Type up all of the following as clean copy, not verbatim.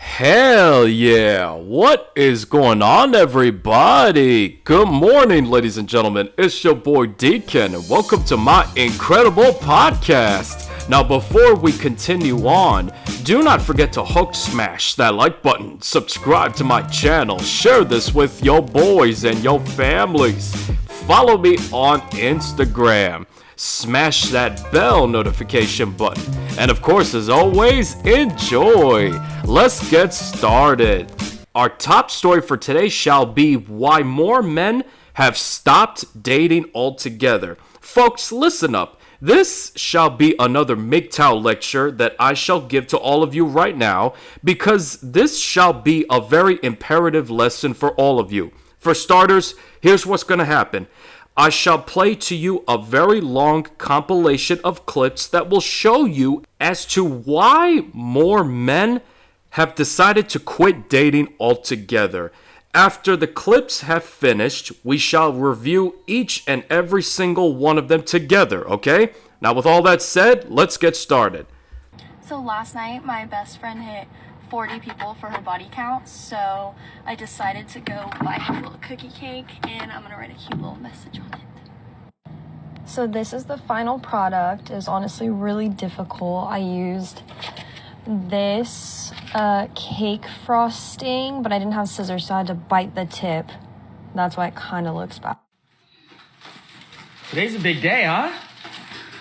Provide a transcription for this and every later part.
Hell yeah! What is going on, everybody? Good morning, ladies and gentlemen. It's your boy DKEN, and welcome to my incredible podcast. Now, before we continue on, do not forget to smash that like button, subscribe to my channel, share this with your boys and your families. Follow me on Instagram. Smash that bell notification button. And of course, as always, enjoy. Let's get started. Our top story for today shall be why more men have stopped dating altogether. Folks, listen up. This shall be another MGTOW lecture that I shall give to all of you right now, because this shall be a very imperative lesson for all of you. For starters, here's what's going to happen. I shall play to you a very long compilation of clips that will show you as to why more men have decided to quit dating altogether. After the clips have finished, we shall review each and every single one of them together, okay? Now, with all that said, let's get started. So last night, my best friend hit 40 people for her body count, so I decided to go buy her a little cookie cake, and I'm gonna write a cute little message on it. So this is the final product. It was honestly really difficult. I used this cake frosting, but I didn't have scissors, so I had to bite the tip. That's why it kind of looks bad. Today's a big day, huh?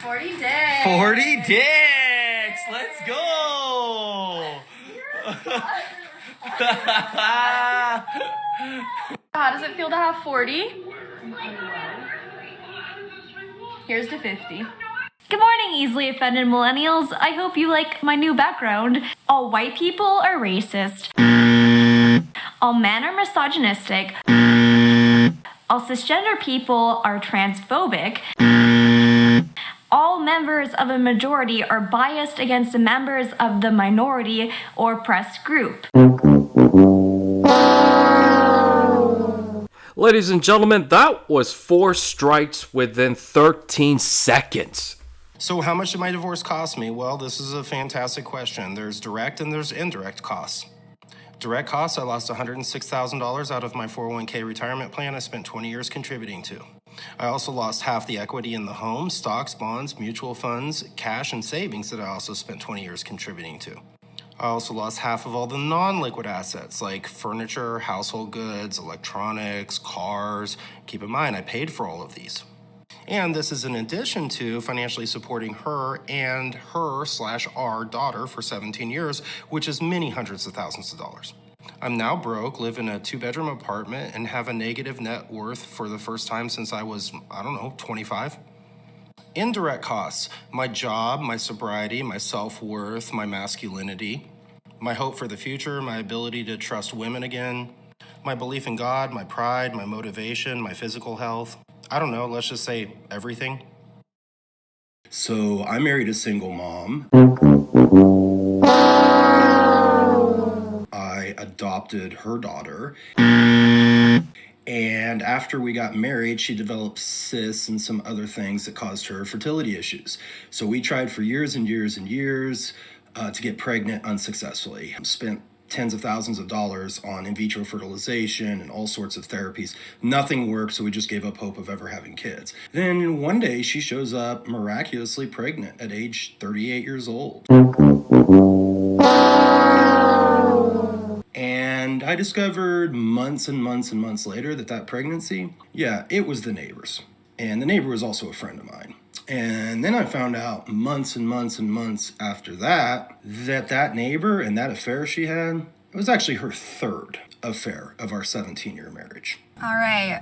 40 days! 40 dicks! Let's go! How does it feel to have 40? Here's to 50. Good morning, easily offended millennials. I hope you like my new background. All white people are racist. All men are misogynistic. All cisgender people are transphobic. All members of a majority are biased against the members of the minority or oppressed group. Ladies and gentlemen, that was 4 strikes within 13 seconds. So how much did my divorce cost me? Well, this is a fantastic question. There's direct and there's indirect costs. Direct costs, I lost $106,000 out of my 401k retirement plan I spent 20 years contributing to. I also lost half the equity in the home, stocks, bonds, mutual funds, cash, and savings that I also spent 20 years contributing to. I also lost half of all the non-liquid assets like furniture, household goods, electronics, cars. Keep in mind, I paid for all of these. And this is in addition to financially supporting her and her/our daughter for 17 years, which is many hundreds of thousands of dollars. I'm now broke, live in a 2-bedroom apartment, and have a negative net worth for the first time since I was, 25. Indirect costs, my job, my sobriety, my self-worth, my masculinity, my hope for the future, my ability to trust women again, my belief in God, my pride, my motivation, my physical health. I don't know, let's just say everything. So I married a single mom. I adopted her daughter. And after we got married, she developed cysts and some other things that caused her fertility issues. So we tried for years and years and years to get pregnant unsuccessfully. Spent tens of thousands of dollars on in vitro fertilization and all sorts of therapies. Nothing worked, so we just gave up hope of ever having kids. Then one day she shows up miraculously pregnant at age 38 years old. And I discovered months and months and months later that pregnancy, it was the neighbor's. And the neighbor was also a friend of mine. And then I found out months and months and months after that neighbor and that affair she had, it was actually her 3rd affair of our 17-year marriage. All right,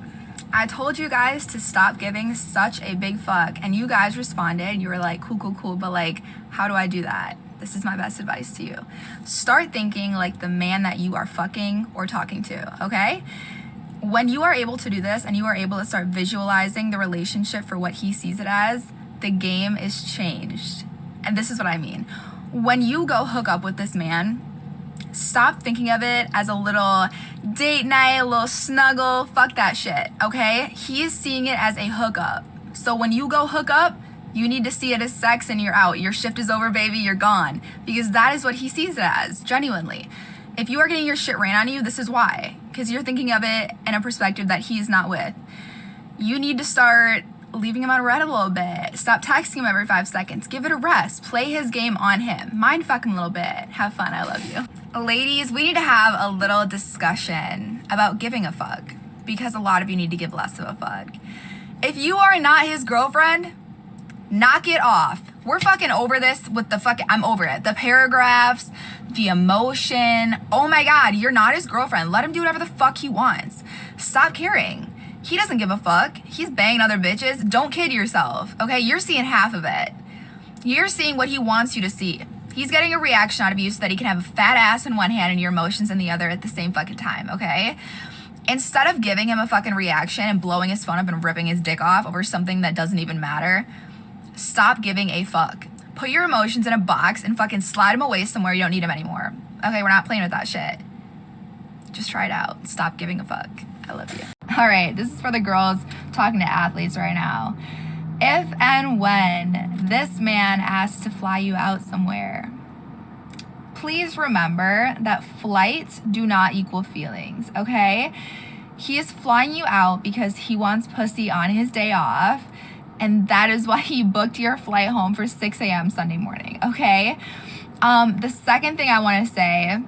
I told you guys to stop giving such a big fuck, and you guys responded. You were like, cool, but like, how do I do that? This is my best advice to you. Start thinking like the man that you are fucking or talking to, okay? When you are able to do this and you are able to start visualizing the relationship for what he sees it as, the game is changed. And this is what I mean. When you go hook up with this man, stop thinking of it as a little date night, a little snuggle. Fuck that shit, okay? He is seeing it as a hookup. So when you go hook up, you need to see it as sex and you're out. Your shift is over, baby, you're gone. Because that is what he sees it as, genuinely. If you are getting your shit ran on you, this is why. Because you're thinking of it in a perspective that he's not with. You need to start leaving him on red a little bit. Stop texting him every 5 seconds. Give it a rest. Play his game on him. Mind fuck him a little bit. Have fun. I love you. Ladies, we need to have a little discussion about giving a fuck. Because a lot of you need to give less of a fuck. If you are not his girlfriend, knock it off. We're fucking over this with the fucking, I'm over it. The paragraphs, the emotion. Oh my God, you're not his girlfriend. Let him do whatever the fuck he wants. Stop caring. He doesn't give a fuck. He's banging other bitches. Don't kid yourself, okay? You're seeing half of it. You're seeing what he wants you to see. He's getting a reaction out of you so that he can have a fat ass in one hand and your emotions in the other at the same fucking time, okay? Instead of giving him a fucking reaction and blowing his phone up and ripping his dick off over something that doesn't even matter, stop giving a fuck. Put your emotions in a box and fucking slide him away somewhere you don't need him anymore. Okay, we're not playing with that shit. Just try it out. Stop giving a fuck. I love you. All right, this is for the girls talking to athletes right now. If and when this man asks to fly you out somewhere, please remember that flights do not equal feelings, okay? He is flying you out because he wants pussy on his day off, and that is why he booked your flight home for 6 a.m. Sunday morning, okay? The second thing I want to say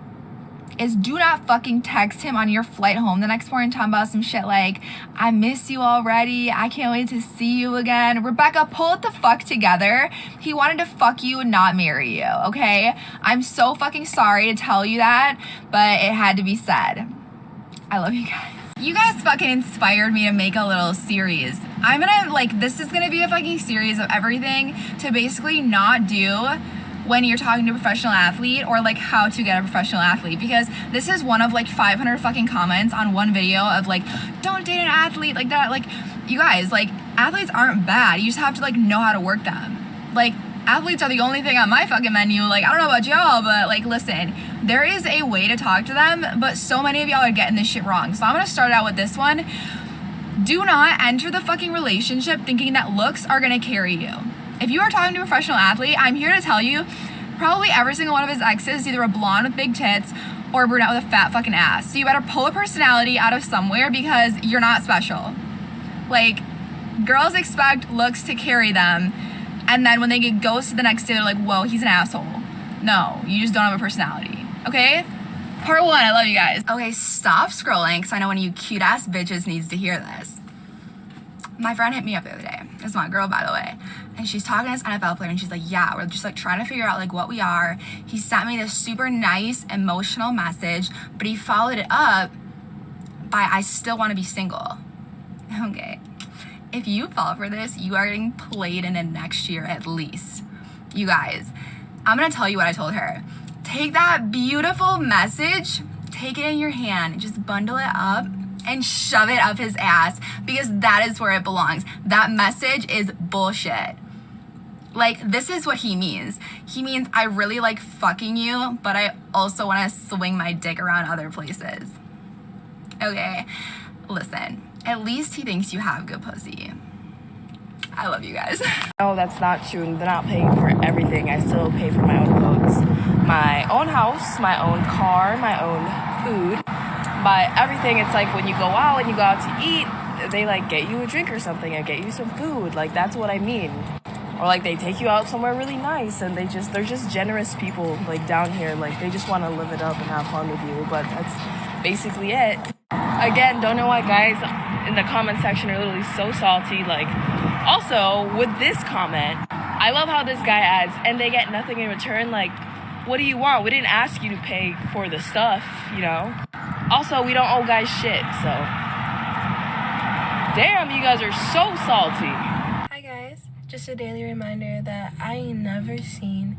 is do not fucking text him on your flight home the next morning talking about some shit like, I miss you already, I can't wait to see you again. Rebecca, pull it the fuck together. He wanted to fuck you and not marry you, okay? I'm so fucking sorry to tell you that, but it had to be said. I love you guys. You guys fucking inspired me to make a little series. I'm gonna, this is gonna be a fucking series of everything to basically not do when you're talking to a professional athlete, or how to get a professional athlete, because this is one of 500 fucking comments on one video of don't date an athlete like that. You guys, athletes aren't bad. You just have to know how to work them. Athletes are the only thing on my fucking menu. I don't know about y'all, but listen, there is a way to talk to them, but so many of y'all are getting this shit wrong. So I'm gonna start out with this one. Do not enter the fucking relationship thinking that looks are gonna carry you. If you are talking to a professional athlete, I'm here to tell you, probably every single one of his exes is either a blonde with big tits or a brunette with a fat fucking ass. So you better pull a personality out of somewhere because you're not special. Girls expect looks to carry them, and then when they get ghosted the next day, they're like, whoa, he's an asshole. No, you just don't have a personality, okay? Part 1, I love you guys. Okay, stop scrolling, because I know one of you cute ass bitches needs to hear this. My friend hit me up the other day. It's my girl, by the way. And she's talking to this NFL player, and she's like, yeah, we're just trying to figure out what we are. He sent me this super nice, emotional message, but he followed it up by, I still want to be single. Okay. If you fall for this, you are getting played in the next year at least. You guys, I'm going to tell you what I told her. Take that beautiful message, take it in your hand, and just bundle it up and shove it up his ass, because that is where it belongs. That message is bullshit. This is what he means. He means, I really like fucking you, but I also want to swing my dick around other places. Okay, listen, at least he thinks you have good pussy. I love you guys. No, that's not true. They're not paying for everything. I still pay for my own clothes, my own house, my own car, my own food. But everything, it's when you go out and you go out to eat, they get you a drink or something and get you some food. That's what I mean. Or they take you out somewhere really nice, and they're just generous people down here. They just want to live it up and have fun with you. But that's basically it. Again, don't know why guys in the comment section are literally so salty. Also with this comment, I love how this guy adds, and they get nothing in return. What do you want? We didn't ask you to pay for the stuff, you know? Also, we don't owe guys shit, so. Damn, you guys are so salty. Hi guys, just a daily reminder that I ain't never seen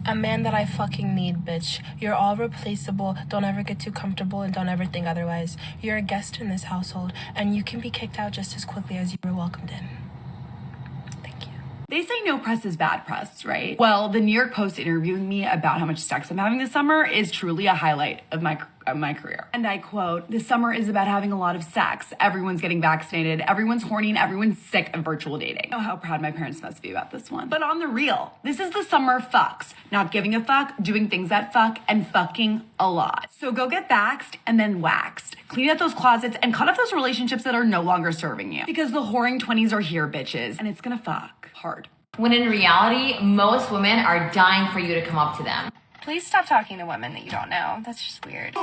a man that I fucking need, bitch. You're all replaceable, don't ever get too comfortable, and don't ever think otherwise. You're a guest in this household, and you can be kicked out just as quickly as you were welcomed in. Thank you. They say no press is bad press, right? Well, the New York Post interviewing me about how much sex I'm having this summer is truly a highlight of my career. And I quote, "This summer is about having a lot of sex. Everyone's getting vaccinated. Everyone's horny and everyone's sick of virtual dating." Oh, how proud my parents must be about this one. But on the real, this is the summer of fucks. Not giving a fuck, doing things that fuck, and fucking a lot. So go get vaxxed and then waxed. Clean out those closets and cut off those relationships that are no longer serving you. Because the whoring 20s are here, bitches. And it's gonna fuck hard. When in reality, most women are dying for you to come up to them. Please stop talking to women that you don't know. That's just weird.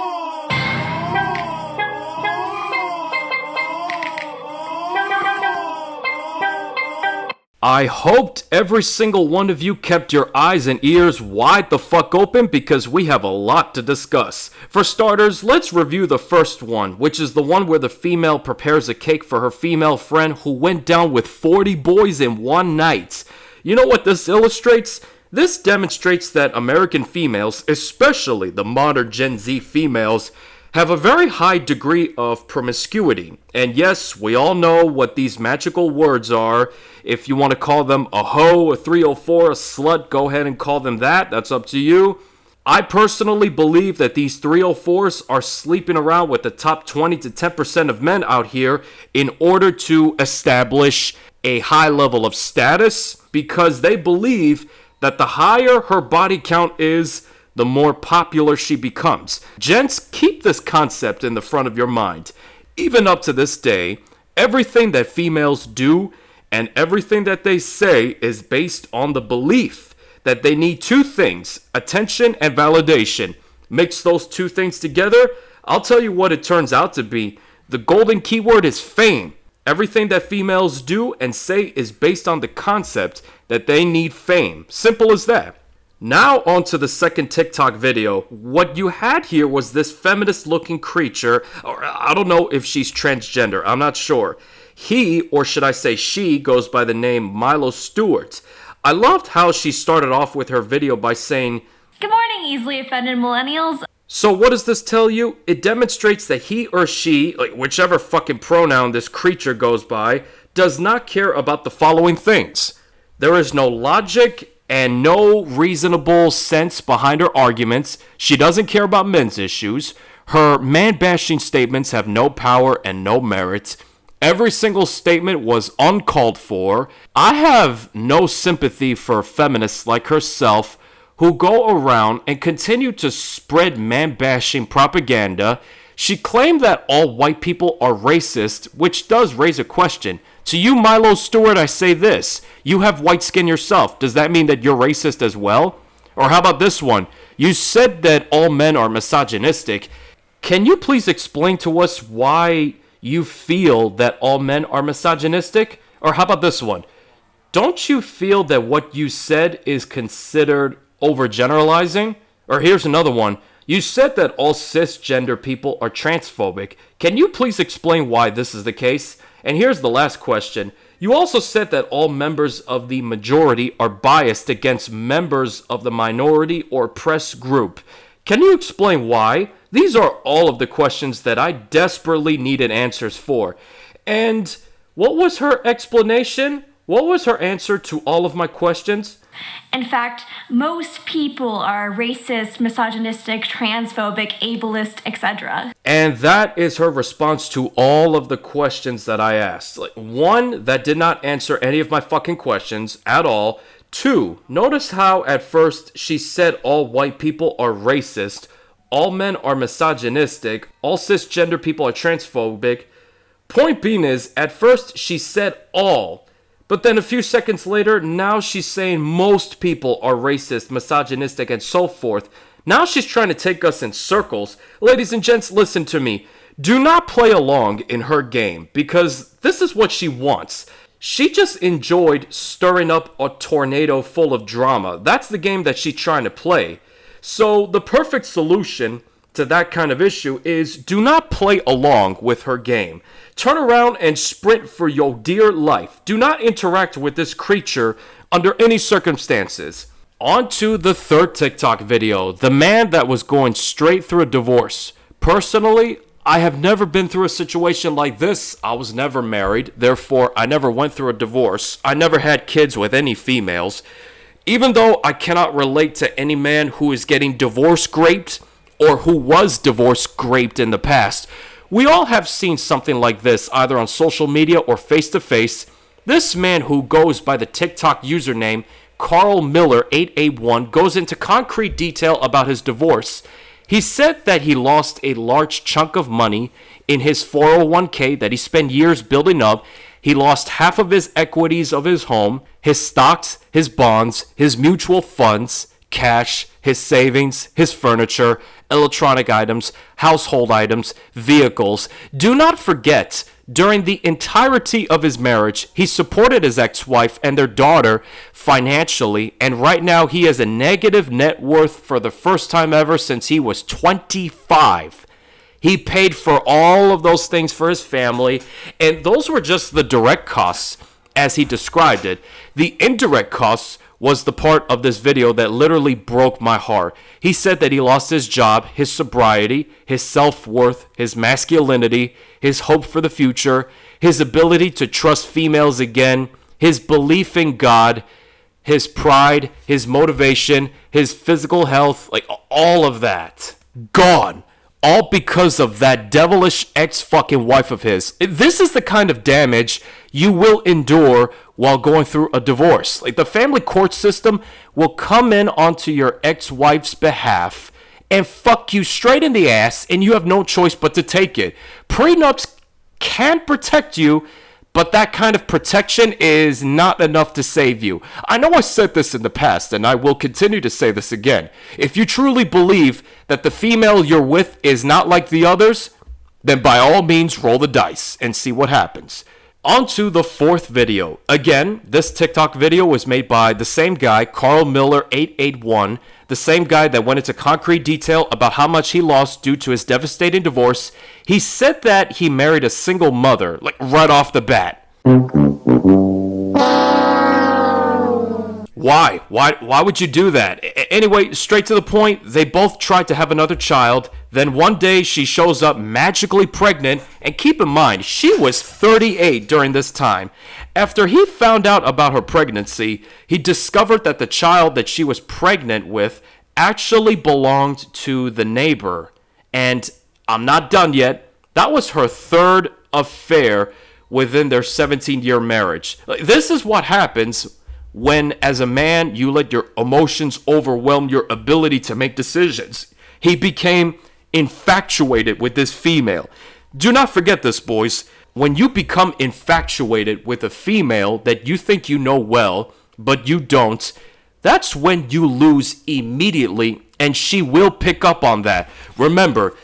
I hoped every single one of you kept your eyes and ears wide the fuck open because we have a lot to discuss. For starters, let's review the first one, which is the one where the female prepares a cake for her female friend who went down with 40 boys in one night. You know what this illustrates? This demonstrates that American females, especially the modern Gen Z females, have a very high degree of promiscuity. And yes, we all know what these magical words are. If you want to call them a hoe, a 304, a slut, go ahead and call them that. That's up to you. I personally believe that these 304s are sleeping around with the top 20 to 10% of men out here in order to establish a high level of status because they believe that the higher her body count is, the more popular she becomes. Gents, keep this concept in the front of your mind. Even up to this day, everything that females do and everything that they say is based on the belief that they need two things, attention and validation. Mix those two things together, I'll tell you what it turns out to be. The golden keyword is fame. Everything that females do and say is based on the concept that they need fame. Simple as that. Now on to the second TikTok video. What you had here was this feminist looking creature, or I don't know if she's transgender, I'm not sure. He, or should I say she, goes by the name Milo Stewart. I loved how she started off with her video by saying, "Good morning, easily offended millennials." So what does this tell you? It demonstrates that he or she, like whichever fucking pronoun this creature goes by, does not care about the following things. There is no logic and no reasonable sense behind her arguments. She doesn't care about men's issues. Her man-bashing statements have no power and no merit. Every single statement was uncalled for. I have no sympathy for feminists like herself who go around and continue to spread man-bashing propaganda. She claimed that all white people are racist, which does raise a question. To you, Milo Stewart, I say this. You have white skin yourself. Does that mean that you're racist as well? Or how about this one? You said that all men are misogynistic. Can you please explain to us why you feel that all men are misogynistic? Or how about this one? Don't you feel that what you said is considered overgeneralizing? Or here's another one. You said that all cisgender people are transphobic. Can you please explain why this is the case? And here's the last question. You also said that all members of the majority are biased against members of the minority or oppressed group. Can you explain why? These are all of the questions that I desperately needed answers for. And what was her explanation? What was her answer to all of my questions? In fact, most people are racist, misogynistic, transphobic, ableist, etc. And that is her response to all of the questions that I asked. Like, one, that did not answer any of my fucking questions at all. Two, notice how at first she said all white people are racist, all men are misogynistic, all cisgender people are transphobic. Point being is, at first she said all. But then a few seconds later, now she's saying most people are racist, misogynistic, and so forth. Now she's trying to take us in circles. Ladies and gents, listen to me. Do not play along in her game, because this is what she wants. She just enjoyed stirring up a tornado full of drama. That's the game that she's trying to play. So the perfect solution to that kind of issue is do not play along with her game. Turn around and sprint for your dear life. Do not interact with this creature under any circumstances. On to the third TikTok video, the man that was going straight through a divorce. Personally, I have never been through a situation like this. I was never married, therefore I never went through a divorce. I never had kids with any females. Even though I cannot relate to any man who is getting divorce graped or who was divorce graped in the past, we all have seen something like this either on social media or face to face. This man who goes by the TikTok username Carl Miller 881 goes into concrete detail about his divorce. He said that he lost a large chunk of money in his 401k that he spent years building up. He lost half of his equities of his home, his stocks, his bonds, his mutual funds, cash, his savings, his furniture, electronic items, household items, vehicles. Do not forget, during the entirety of his marriage, he supported his ex-wife and their daughter financially, and right now he has a negative net worth for the first time ever since he was 25. He paid for all of those things for his family, and those were just the direct costs as he described it. The indirect costs was the part of this video that literally broke my heart. He said that he lost his job, his sobriety, his self-worth, his masculinity, his hope for the future, his ability to trust females again, his belief in God, his pride, his motivation, his physical health, like all of that. Gone. All because of that devilish ex-fucking wife of his. This is the kind of damage you will endure while going through a divorce. Like, the family court system will come in onto your ex-wife's behalf and fuck you straight in the ass, and you have no choice but to take it. Prenups can protect you, but that kind of protection is not enough to save you. I know I said this in the past, and I will continue to say this again. If you truly believe that the female you're with is not like the others, then by all means roll the dice and see what happens. On to the fourth video. Again, this TikTok video was made by the same guy, Carl Miller 881, the same guy that went into concrete detail about how much he lost due to his devastating divorce. He said that he married a single mother, like right off the bat. Why? Why would you do that? Anyway, straight to the point, they both tried to have another child. Then one day she shows up magically pregnant, and keep in mind, she was 38 during this time. After he found out about her pregnancy, he discovered that the child that she was pregnant with actually belonged to the neighbor. And I'm not done yet. That was her third affair within their 17-year marriage. This is what happens when, as a man, you let your emotions overwhelm your ability to make decisions. He became infatuated with this female. Do not forget this, boys. When you become infatuated with a female that you think you know well, but you don't, that's when you lose immediately, and she will pick up on that. Remember,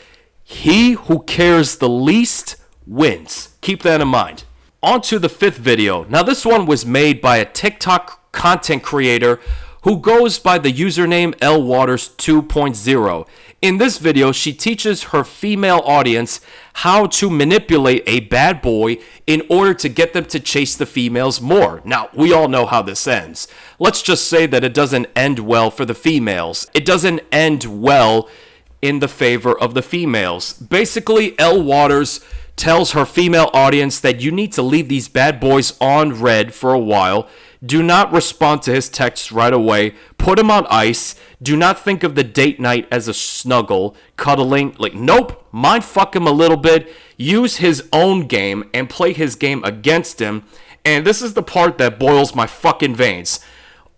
he who cares the least wins. Keep that in mind. On to the fifth video. Now, this one was made by a TikTok content creator who goes by the username LWaters 2.0. In this video, she teaches her female audience how to manipulate a bad boy in order to get them to chase the females more. Now, we all know how this ends. Let's just say that it doesn't end well for the females. It doesn't end well in the favor of the females. Basically, LWaters tells her female audience that you need to leave these bad boys on red for a while. Do not respond to his texts right away. Put him on ice. Do not think of the date night as a snuggle, cuddling. Like, nope, mind fuck him a little bit. Use his own game and play his game against him. And this is the part that boils my fucking veins.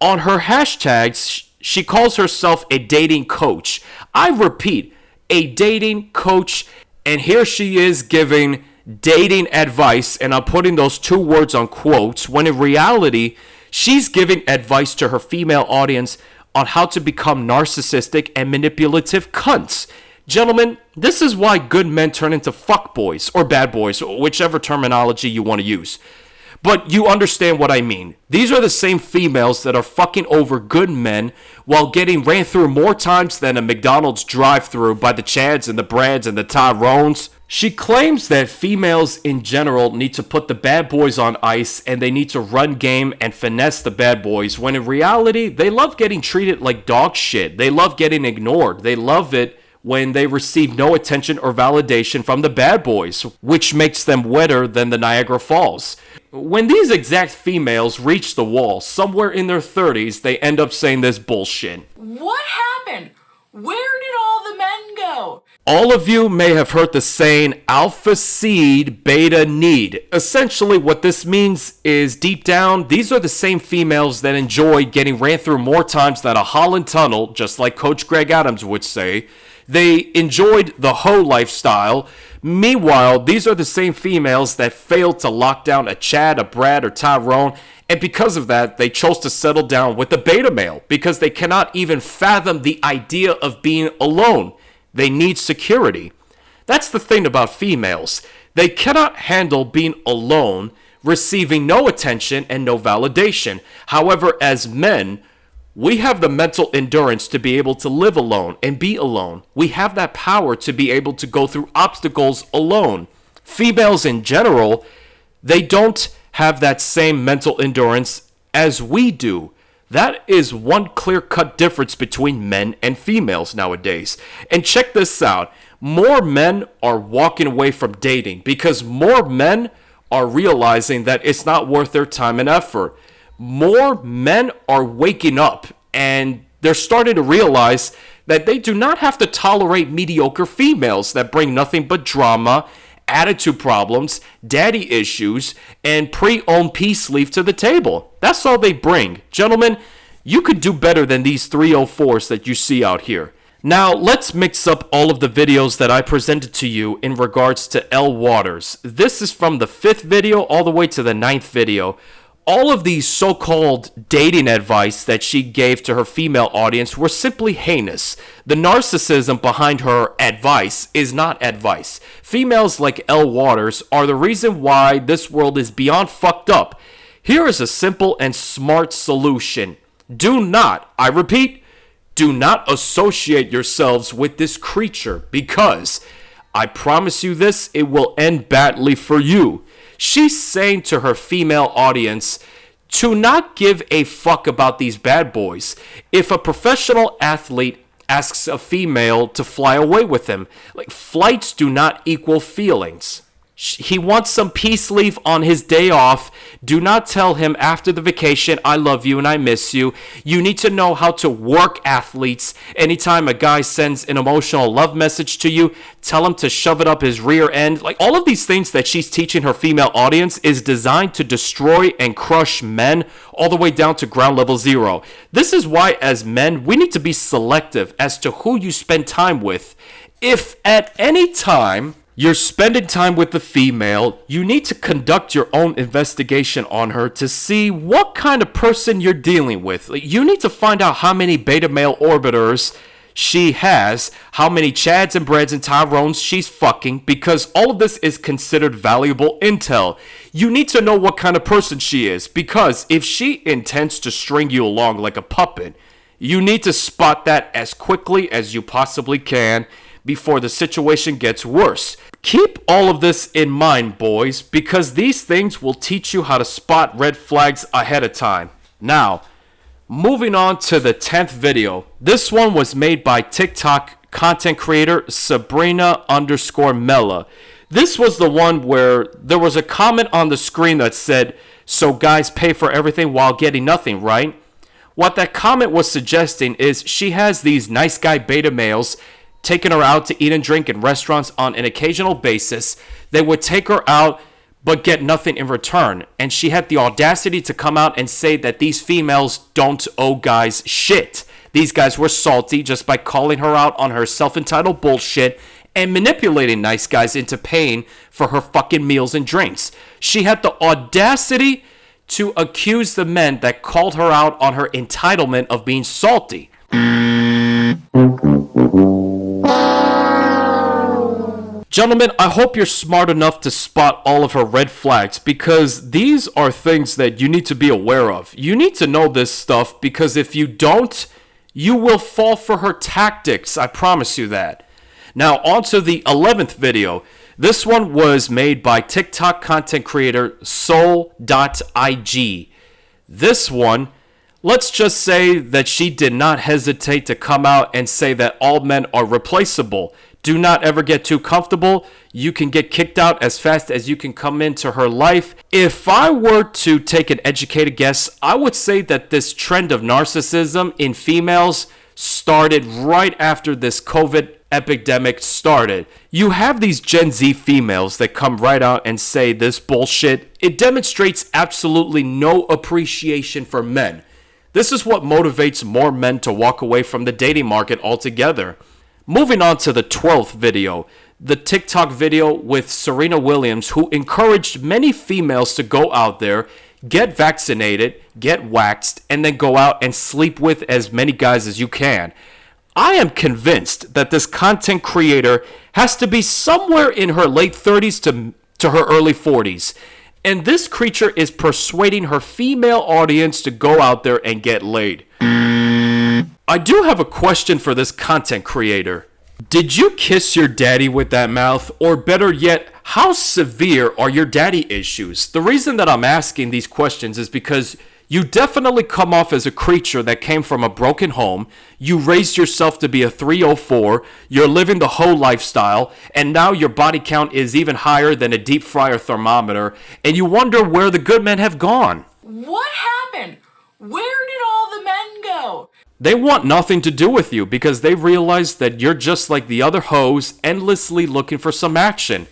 On her hashtags, she calls herself a dating coach. I repeat, a dating coach. And here she is giving dating advice, and I'm putting those two words on quotes, when in reality, she's giving advice to her female audience on how to become narcissistic and manipulative cunts. Gentlemen, this is why good men turn into fuckboys or bad boys, whichever terminology you want to use. But you understand what I mean. These are the same females that are fucking over good men while getting ran through more times than a McDonald's drive-thru by the Chads and the Brads and the Tyrones. She claims that females in general need to put the bad boys on ice and they need to run game and finesse the bad boys, when in reality, they love getting treated like dog shit. They love getting ignored. They love it when they receive no attention or validation from the bad boys, which makes them wetter than the Niagara Falls. When these exact females reach the wall, somewhere in their 30s, they end up saying this bullshit. What happened? Where did all the men go? All of you may have heard the saying, alpha seed, beta need. Essentially, what this means is, deep down, these are the same females that enjoy getting ran through more times than a Holland tunnel, just like Coach Greg Adams would say. They enjoyed the hoe lifestyle. Meanwhile, these are the same females that failed to lock down a Chad, a Brad, or Tyrone, and because of that, they chose to settle down with the beta male because they cannot even fathom the idea of being alone. They need security. That's the thing about females. They cannot handle being alone, receiving no attention and no validation. However, as men, we have the mental endurance to be able to live alone and be alone. We have that power to be able to go through obstacles alone. Females in general, they don't have that same mental endurance as we do. That is one clear-cut difference between men and females nowadays. And check this out. More men are walking away from dating because more men are realizing that it's not worth their time and effort. More men are waking up and they're starting to realize that they do not have to tolerate mediocre females that bring nothing but drama, attitude problems, daddy issues, and pre-owned peace leave to the table. That's all they bring. Gentlemen, you could do better than these 304s that you see out here. Now, let's mix up all of the videos that I presented to you in regards to Elle Waters. This is from the 5th video all the way to the 9th video. All of these so-called dating advice that she gave to her female audience were simply heinous. The narcissism behind her advice is not advice. Females like Elle Waters are the reason why this world is beyond fucked up. Here is a simple and smart solution. Do not, I repeat, do not associate yourselves with this creature because I promise you this, it will end badly for you. She's saying to her female audience to not give a fuck about these bad boys. If a professional athlete asks a female to fly away with him, like, flights do not equal feelings. He wants some peace leave on his day off. Do not tell him after the vacation, I love you and I miss you. You need to know how to work athletes. Anytime a guy sends an emotional love message to you, tell him to shove it up his rear end. Like, all of these things that she's teaching her female audience is designed to destroy and crush men all the way down to ground level zero. This is why, as men, we need to be selective as to who you spend time with. If at any time you're spending time with the female, you need to conduct your own investigation on her to see what kind of person you're dealing with. You need to find out how many beta male orbiters she has, how many Chads and Brads and Tyrones she's fucking, because all of this is considered valuable intel. You need to know what kind of person she is, because if she intends to string you along like a puppet, you need to spot that as quickly as you possibly can before the situation gets worse. Keep all of this in mind, boys, because these things will teach you how to spot red flags ahead of time. Now, moving on to the 10th video. This one was made by TikTok content creator Sabrina_Mella. This was the one where there was a comment on the screen that said, "So guys pay for everything while getting nothing, right?" What that comment was suggesting is she has these nice guy beta males taking her out to eat and drink in restaurants on an occasional basis. They would take her out but get nothing in return. And she had the audacity to come out and say that these females don't owe guys shit. These guys were salty just by calling her out on her self-entitled bullshit and manipulating nice guys into paying for her fucking meals and drinks. She had the audacity to accuse the men that called her out on her entitlement of being salty. Gentlemen, I hope you're smart enough to spot all of her red flags, because these are things that you need to be aware of. You need to know this stuff, because if you don't, you will fall for her tactics. I promise you that. Now, on to the 11th video. This one was made by TikTok content creator Soul.ig. This one Let's just say that she did not hesitate to come out and say that all men are replaceable. Do not ever get too comfortable. You can get kicked out as fast as you can come into her life. If I were to take an educated guess, I would say that this trend of narcissism in females started right after this COVID epidemic started. You have these Gen Z females that come right out and say this bullshit. It demonstrates absolutely no appreciation for men. This is what motivates more men to walk away from the dating market altogether. Moving on to the 12th video, the TikTok video with Serena Williams, who encouraged many females to go out there, get vaccinated, get waxed, and then go out and sleep with as many guys as you can. I am convinced that this content creator has to be somewhere in her late 30s to her early 40s. And this creature is persuading her female audience to go out there and get laid. I do have a question for this content creator. Did you kiss your daddy with that mouth? Or better yet, how severe are your daddy issues? The reason that I'm asking these questions is because you definitely come off as a creature that came from a broken home. You raised yourself to be a 304. You're living the whole lifestyle. And now your body count is even higher than a deep fryer thermometer. And you wonder where the good men have gone. What happened? Where did all the men go? They want nothing to do with you because they realize that you're just like the other hoes, endlessly looking for some action.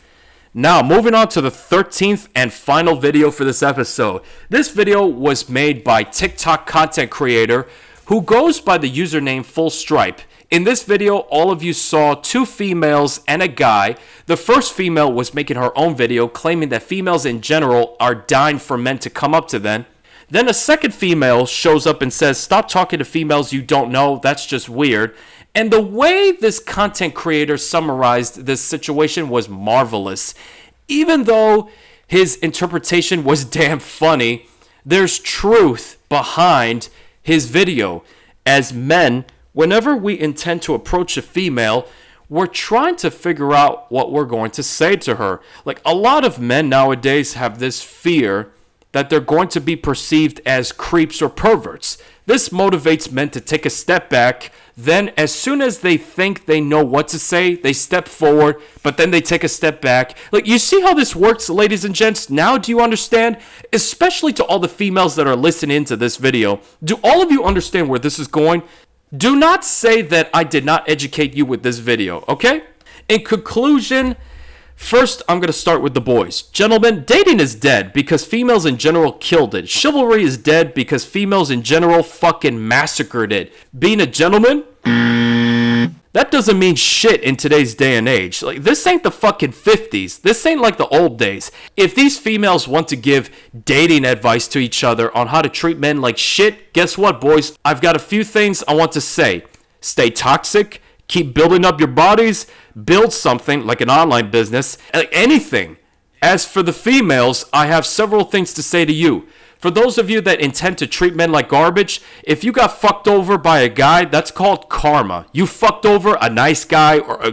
Now, moving on to the 13th and final video for this episode. This video was made by TikTok content creator who goes by the username Full Stripe. In this video, all of you saw two females and a guy. The first female was making her own video claiming that females in general are dying for men to come up to them. Then a second female shows up and says, "Stop talking to females you don't know, that's just weird." And the way this content creator summarized this situation was marvelous. Even though his interpretation was damn funny, there's truth behind his video. As men, whenever we intend to approach a female, we're trying to figure out what we're going to say to her. Like, a lot of men nowadays have this fear that they're going to be perceived as creeps or perverts. This motivates men to take a step back. Then, as soon as they think they know what to say, they step forward, but then they take a step back. Like, you see how this works, ladies and gents? Now do you understand? Especially to all the females that are listening to this video. Do all of you understand where this is going? Do not say that I did not educate you with this video, okay? In conclusion, first, I'm going to start with the boys. Gentlemen, dating is dead because females in general killed it. Chivalry is dead because females in general fucking massacred it. Being a gentleman, that doesn't mean shit in today's day and age. Like, this ain't the fucking 50s. This ain't like the old days. If these females want to give dating advice to each other on how to treat men like shit, guess what, boys? I've got a few things I want to say. Stay toxic. Keep building up your bodies. Build something like an online business. Like anything. As for the females, I have several things to say to you. For those of you that intend to treat men like garbage, if you got fucked over by a guy, that's called karma. You fucked over a nice guy or a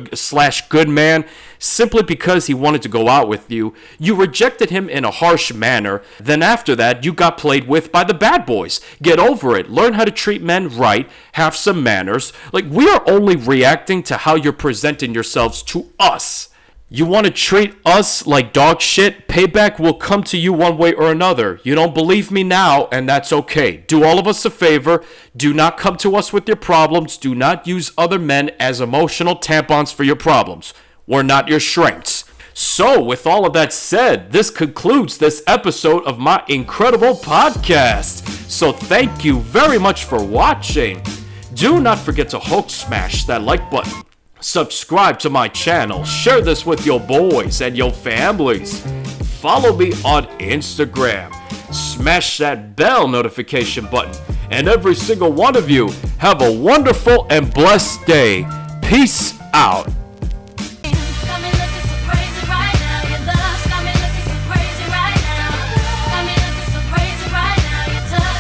/ good man simply because he wanted to go out with you. You rejected him in a harsh manner. Then after that, you got played with by the bad boys. Get over it. Learn how to treat men right. Have some manners. Like, we are only reacting to how you're presenting yourselves to us. You want to treat us like dog shit? Payback will come to you one way or another. You don't believe me now, and that's okay. Do all of us a favor. Do not come to us with your problems. Do not use other men as emotional tampons for your problems. We're not your shrinks. So, with all of that said, this concludes this episode of my incredible podcast. So, thank you very much for watching. Do not forget to Hulk smash that like button. Subscribe to my channel, share this with your boys and your families. Follow me on Instagram, smash that bell notification button, and every single one of you have a wonderful and blessed day. Peace out.